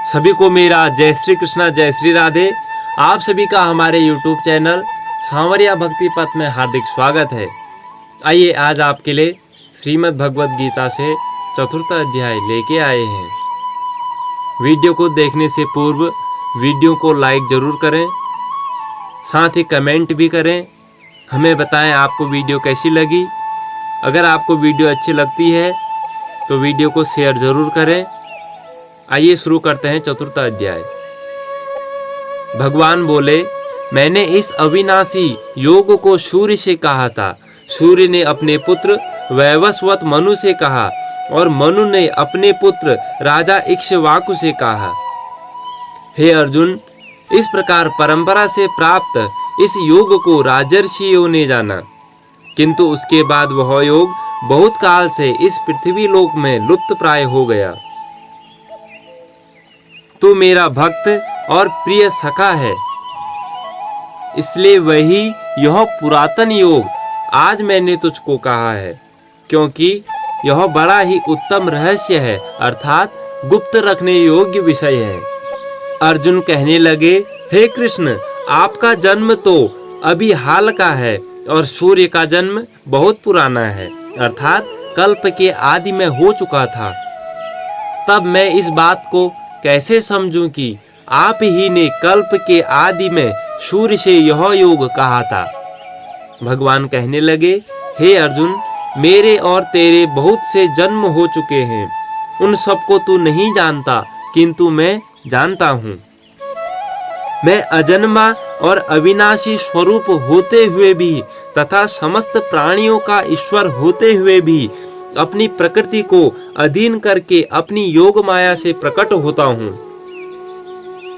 सभी को मेरा जय श्री कृष्णा जय श्री राधे। आप सभी का हमारे YouTube चैनल सांवरिया भक्ति पथ में हार्दिक स्वागत है। आइए आज आपके लिए श्रीमद् भगवद गीता से चतुर्थ अध्याय लेके आए हैं। वीडियो को देखने से पूर्व वीडियो को लाइक जरूर करें, साथ ही कमेंट भी करें। हमें बताएं आपको वीडियो कैसी लगी। अगर आपको वीडियो अच्छी लगती है तो वीडियो को शेयर जरूर करें। आइए शुरू करते हैं चतुर्थ अध्याय। भगवान बोले, मैंने इस अविनाशी योग को सूर्य से कहा था। सूर्य ने अपने पुत्र वैवस्वत मनु से कहा और मनु ने अपने पुत्र राजा इक्ष्वाकु से कहा। हे अर्जुन, इस प्रकार परंपरा से प्राप्त इस योग को राजर्षियों ने जाना, किंतु उसके बाद वह योग बहुत काल से इस पृथ्वी लोक में लुप्त प्राय हो गया। तू मेरा भक्त और प्रिय सखा है, इसलिए वही यह पुरातन योग आज मैंने तुझको कहा है, क्योंकि यह बड़ा ही उत्तम रहस्य है, अर्थात गुप्त रखने योग्य विषय है। अर्जुन कहने लगे, हे कृष्ण, आपका जन्म तो अभी हाल का है और सूर्य का जन्म बहुत पुराना है, अर्थात कल्प के आदि में हो चुका था। तब मैं इस बात को कैसे समझूं कि आप ही ने कल्प के आदि में सूर्य से यह योग कहा था। भगवान कहने लगे, हे अर्जुन, मेरे और तेरे बहुत से जन्म हो चुके हैं, उन सबको तू नहीं जानता, किंतु मैं जानता हूँ। मैं अजन्मा और अविनाशी स्वरूप होते हुए भी तथा समस्त प्राणियों का ईश्वर होते हुए भी अपनी प्रकृति को अधीन करके अपनी योग माया से प्रकट होता हूँ।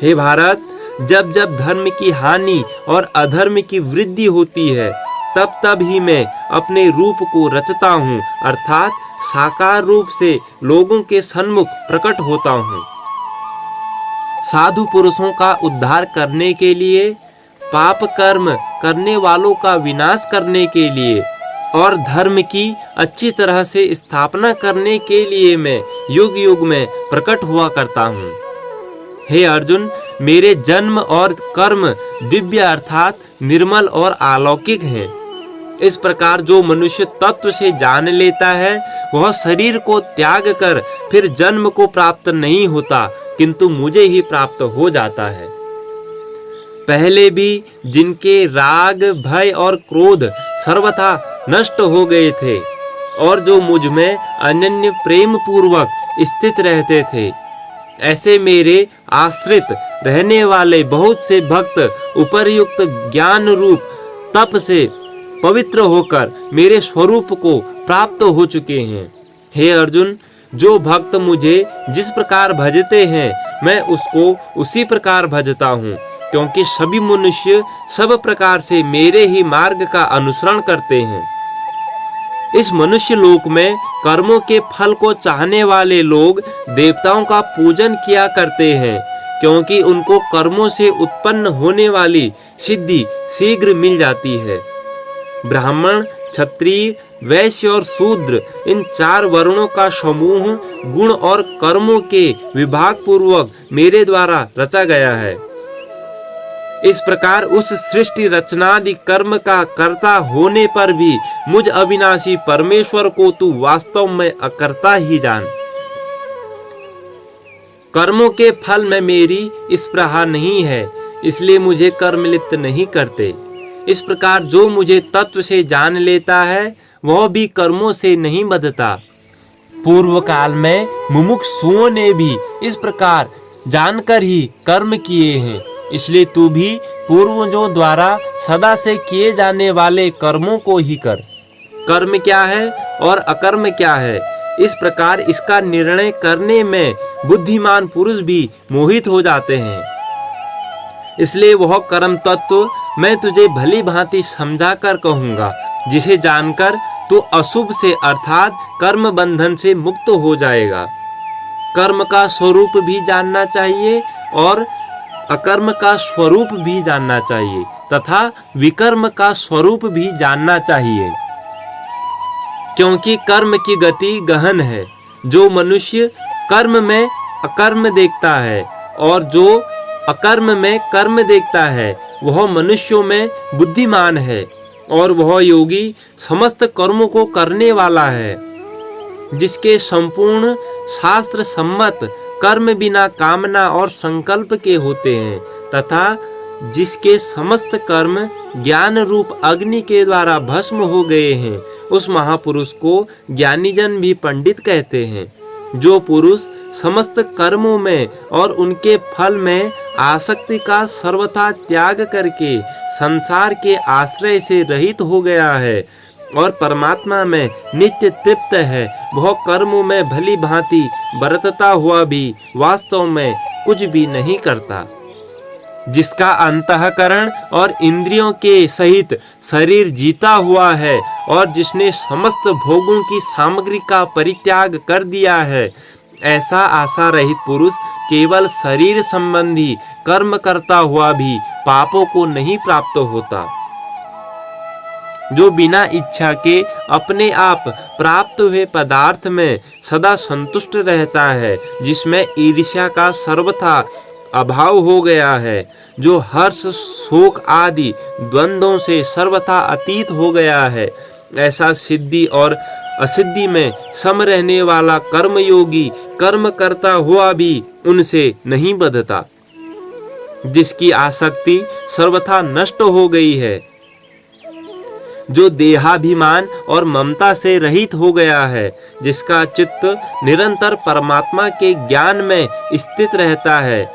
हे भारत, जब जब धर्म की हानि और अधर्म की वृद्धि होती है, तब तब ही मैं अपने रूप को रचता हूँ, अर्थात साकार रूप से लोगों के सन्मुख प्रकट होता हूँ। साधु पुरुषों का उद्धार करने के लिए, पाप कर्म करने वालों का विनाश करने के लिए और धर्म की अच्छी तरह से स्थापना करने के लिए मैं युग युग में प्रकट हुआ करता हूँ। हे अर्जुन, मेरे जन्म और कर्म दिव्य अर्थात निर्मल और अलौकिक हैं। इस प्रकार जो मनुष्य तत्व से जान लेता है, वह शरीर को त्याग कर फिर जन्म को प्राप्त नहीं होता, किंतु मुझे ही प्राप्त हो जाता है। पहले भी जिनके राग, भय और क्रोध सर्वथा नष्ट हो गए थे और जो मुझ में अनन्य प्रेम पूर्वक स्थित रहते थे, ऐसे मेरे आश्रित रहने वाले बहुत से भक्त उपर्युक्त ज्ञान रूप तप से पवित्र होकर मेरे स्वरूप को प्राप्त हो चुके हैं। हे अर्जुन, जो भक्त मुझे जिस प्रकार भजते हैं, मैं उसको उसी प्रकार भजता हूँ, क्योंकि सभी मनुष्य सब प्रकार से मेरे ही मार्ग का अनुसरण करते हैं। इस मनुष्य लोक में कर्मों के फल को चाहने वाले लोग देवताओं का पूजन किया करते हैं, क्योंकि उनको कर्मों से उत्पन्न होने वाली सिद्धि शीघ्र मिल जाती है। ब्राह्मण, क्षत्रिय, वैश्य और शूद्र, इन चार वर्णों का समूह गुण और कर्मों के विभाग पूर्वक मेरे द्वारा रचा गया है। इस प्रकार उस सृष्टि रचनादि कर्म का कर्ता होने पर भी मुझ अविनाशी परमेश्वर को तू वास्तव में अकर्ता ही जान। कर्मों के फल में मेरी स्पृहा नहीं है, इसलिए मुझे कर्म लिप्त नहीं करते। इस प्रकार जो मुझे तत्व से जान लेता है, वह भी कर्मों से नहीं बंधता। पूर्व काल में मुमुक्षुओं ने भी इस प्रकार जानकर ही कर्म किए हैं, इसलिए तू भी पूर्वजों द्वारा सदा से किए जाने वाले कर्मों को ही कर। कर्म क्या है और अकर्म क्या है, इस प्रकार इसका निर्णय करने में बुद्धिमान पुरुष भी मोहित हो जाते हैं। इसलिए वह कर्म तत्व मैं तुझे भली भांति समझा कर कहूँगा, जिसे जानकर तू अशुभ से अर्थात कर्म बंधन से मुक्त हो जाएगा। कर्म का स्वरूप भी जानना चाहिए और अकर्म का स्वरूप भी जानना चाहिए तथा विकर्म का स्वरूप भी जानना चाहिए, क्योंकि कर्म की गति गहन है। जो मनुष्य कर्म में अकर्म देखता है और जो अकर्म में कर्म देखता है वह मनुष्यों में बुद्धिमान है, और वह योगी समस्त कर्मों को करने वाला है, जिसके संपूर्ण शास्त्र सम्मत कर्म बिना कामना और संकल्प के होते हैं, तथा जिसके समस्त कर्म ज्ञान रूप अग्नि के द्वारा भस्म हो गए हैं, उस महापुरुष को ज्ञानीजन भी पंडित कहते हैं। जो पुरुष समस्त कर्मों में और उनके फल में आसक्ति का सर्वथा त्याग करके संसार के आश्रय से रहित हो गया है और परमात्मा में नित्य तृप्त है, वह कर्मों में भली भांति बरतता हुआ भी वास्तव में कुछ भी नहीं करता। जिसका अंतःकरण और इंद्रियों के सहित शरीर जीता हुआ है और जिसने समस्त भोगों की सामग्री का परित्याग कर दिया है, ऐसा आशा रहित पुरुष केवल शरीर संबंधी कर्म करता हुआ भी पापों को नहीं प्राप्त होता। जो बिना इच्छा के अपने आप प्राप्त हुए पदार्थ में सदा संतुष्ट रहता है, जिसमें ईर्ष्या का सर्वथा अभाव हो गया है, जो हर्ष शोक आदि द्वंद्वों से सर्वथा अतीत हो गया है, ऐसा सिद्धि और असिद्धि में सम रहने वाला कर्मयोगी कर्म करता हुआ भी उनसे नहीं बंधता। जिसकी आसक्ति सर्वथा नष्ट हो गई है, जो देहाभिमान और ममता से रहित हो गया है, जिसका चित्त निरंतर परमात्मा के ज्ञान में स्थित रहता है,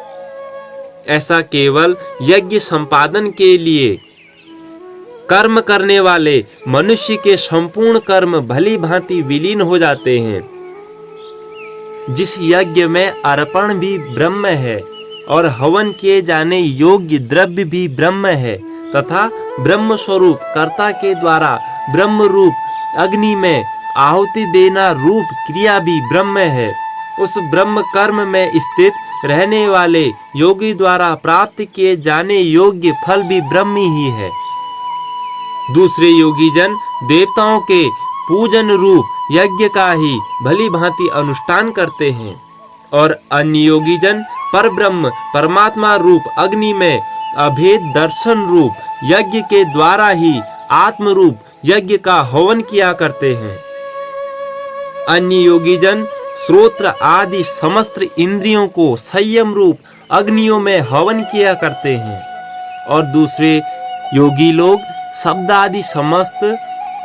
ऐसा केवल यज्ञ संपादन के लिए कर्म करने वाले मनुष्य के संपूर्ण कर्म भली भांति विलीन हो जाते हैं। जिस यज्ञ में अर्पण भी ब्रह्म है और हवन किए जाने योग्य द्रव्य भी ब्रह्म है, तथा ब्रह्म स्वरूप कर्ता के द्वारा ब्रह्म रूप अग्नि में आहुति देना रूप क्रिया भी ब्रह्म है, उस ब्रह्म कर्म में स्थित रहने वाले योगी द्वारा प्राप्त किए जाने योग्य फल भी ब्रह्म ही है। दूसरे योगी जन देवताओं के पूजन रूप यज्ञ का ही भली भांति अनुष्ठान करते हैं, और अन्य योगी जन पर ब्रह्म परमात्मा रूप अग्नि में अभेद दर्शन रूप यज्ञ के द्वारा ही आत्म रूप यज्ञ का हवन किया करते हैं। अन्य योगी जन श्रोत्र आदि समस्त इंद्रियों को संयम रूप अग्नियों में हवन किया करते हैं, और दूसरे योगी लोग शब्द आदि समस्त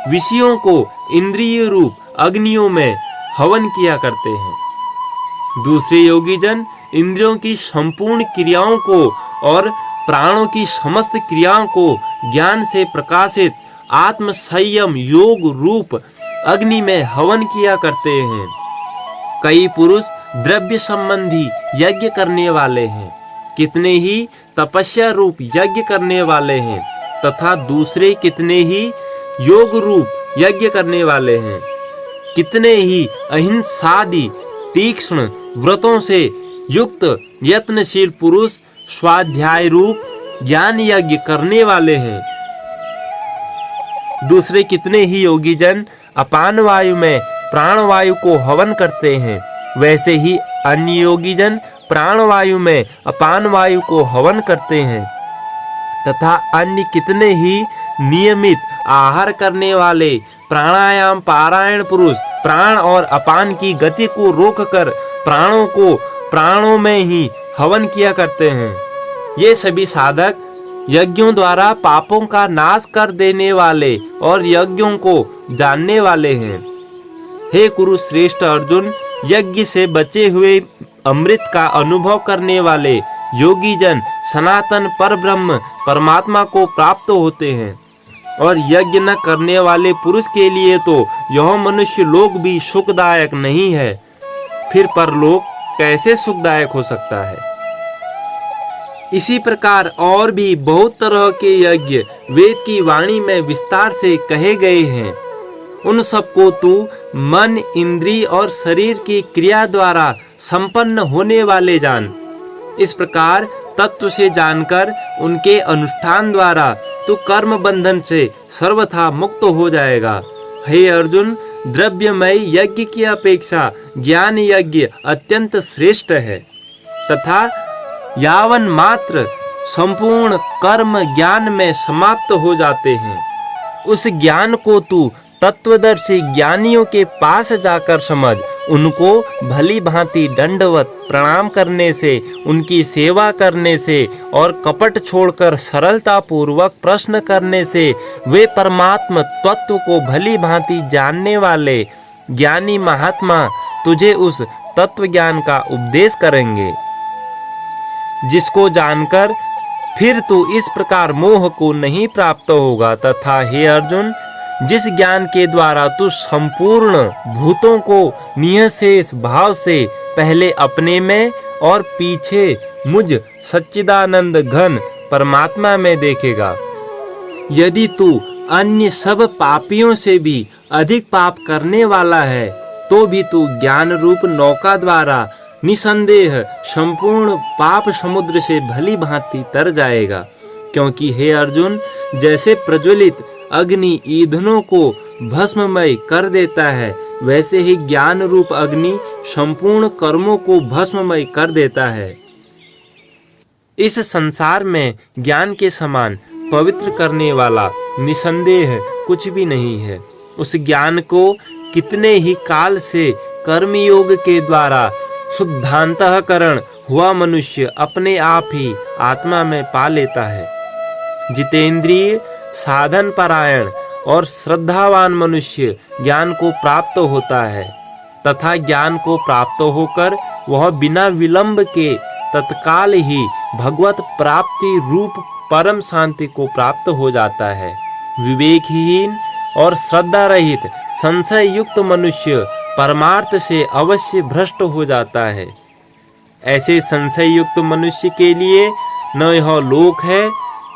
विषयों को इंद्रिय रूप अग्नियों में हवन किया करते हैं। दूसरे योगी जन इंद्रियों की संपूर्ण क्रियाओं को और प्राणों की समस्त क्रियाओं को ज्ञान से प्रकाशित आत्म संयम योग रूप अग्नि में हवन किया करते हैं। कई पुरुष द्रव्य संबंधी यज्ञ करने वाले हैं, कितने ही तपस्या रूप यज्ञ करने वाले हैं, तथा दूसरे कितने ही योग रूप यज्ञ करने वाले हैं। कितने ही अहिंसादि तीक्ष्ण व्रतों से युक्त यत्नशील पुरुष स्वाध्याय रूप ज्ञान यज्ञ करने वाले हैं। दूसरे कितने ही योगी जन अपान वायु में प्राणवायु को हवन करते हैं, वैसे ही अन्य योगी जन प्राणवायु में अपान वायु को हवन करते हैं। तथा अन्य कितने ही नियमित आहार करने वाले प्राणायाम पारायण पुरुष प्राण और अपान की गति को रोककर प्राणों को प्राणों में ही हवन किया करते हैं। ये सभी साधक यज्ञों द्वारा पापों का नाश कर देने वाले और यज्ञों को जानने वाले हैं। हे कुरु श्रेष्ठ अर्जुन, यज्ञ से बचे हुए अमृत का अनुभव करने वाले योगी जन सनातन पर ब्रह्म परमात्मा को प्राप्त होते हैं, और यज्ञ न करने वाले पुरुष के लिए तो यह मनुष्य लोक भी सुखदायक नहीं है, फिर परलोक कैसे सुखदायक हो सकता है। इसी प्रकार और भी बहुत तरह के यज्ञ वेद की वाणी में विस्तार से कहे गए हैं। उन सबको तू मन इंद्रिय और शरीर की क्रिया द्वारा संपन्न होने वाले जान। इस प्रकार तत्व से जानकर उनके अनुष्ठान द्वारा तू कर्म बंधन से सर्वथा मुक्त हो जाएगा। हे अर्जुन, द्रव्यमय यज्ञ की अपेक्षा ज्ञान यज्ञ अत्यंत श्रेष्ठ है, तथा यावन मात्र संपूर्ण कर्म ज्ञान में समाप्त हो जाते हैं। उस ज्ञान को तू तत्वदर्शी ज्ञानियों के पास जाकर समझ। उनको भली भांति दंडवत प्रणाम करने से, उनकी सेवा करने से और कपट छोड़कर सरलता पूर्वक प्रश्न करने से वे परमात्म तत्व को भली भांति जानने वाले ज्ञानी महात्मा तुझे उस तत्व ज्ञान का उपदेश करेंगे, जिसको जानकर फिर तू इस प्रकार मोह को नहीं प्राप्त होगा। तथा हे अर्जुन, जिस ज्ञान के द्वारा तू संपूर्ण भूतों को निःशेष भाव से पहले अपने में और पीछे मुझ सच्चिदानंद घन परमात्मा में देखेगा, यदि तू अन्य सब पापियों से भी अधिक पाप करने वाला है तो भी तू ज्ञान रूप नौका द्वारा निसंदेह संपूर्ण पाप समुद्र से भली भांति तर जाएगा। क्योंकि हे अर्जुन, जैसे प्रज्वलित अग्नि ईंधनों को भस्ममय कर देता है, वैसे ही ज्ञान रूप अग्नि संपूर्ण कर्मों को भस्ममय कर देता है। इस संसार में ज्ञान के समान पवित्र करने वाला निसंदेह कुछ भी नहीं है। उस ज्ञान को कितने ही काल से कर्मयोग के द्वारा शुद्धांतःकरण हुआ मनुष्य अपने आप ही आत्मा में पा लेता है। जितेंद्रिय, साधन परायण और श्रद्धावान मनुष्य ज्ञान को प्राप्त होता है तथा ज्ञान को प्राप्त होकर वह बिना विलंब के तत्काल ही भगवत प्राप्ति रूप परम शांति को प्राप्त हो जाता है। विवेकहीन और श्रद्धा रहित संशय युक्त मनुष्य परमार्थ से अवश्य भ्रष्ट हो जाता है। ऐसे संशय युक्त मनुष्य के लिए न यह लोक है,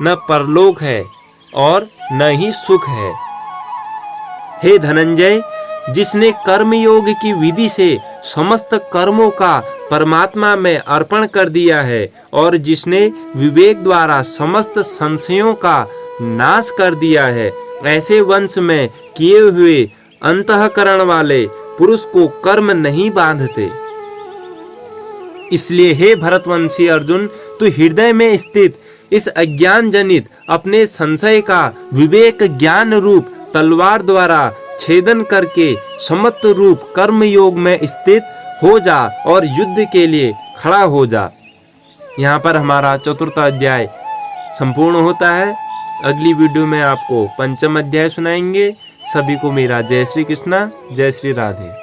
न परलोक है और न ही सुख है। हे धनंजय, जिसने कर्मयोग की विधि से समस्त कर्मों का परमात्मा में अर्पण कर दिया है और जिसने विवेक द्वारा समस्त संशयों का नाश कर दिया है, ऐसे वंश में किए हुए अंतःकरण वाले पुरुष को कर्म नहीं बांधते। इसलिए हे भरतवंशी अर्जुन, तू हृदय में स्थित इस अज्ञान जनित अपने संशय का विवेक ज्ञान रूप तलवार द्वारा छेदन करके समत्व रूप कर्म योग में स्थित हो जा और युद्ध के लिए खड़ा हो जा। यहाँ पर हमारा 4था अध्याय संपूर्ण होता है। अगली वीडियो में आपको 5वां अध्याय सुनाएंगे। सभी को मेरा जय श्री कृष्णा, जय श्री राधे।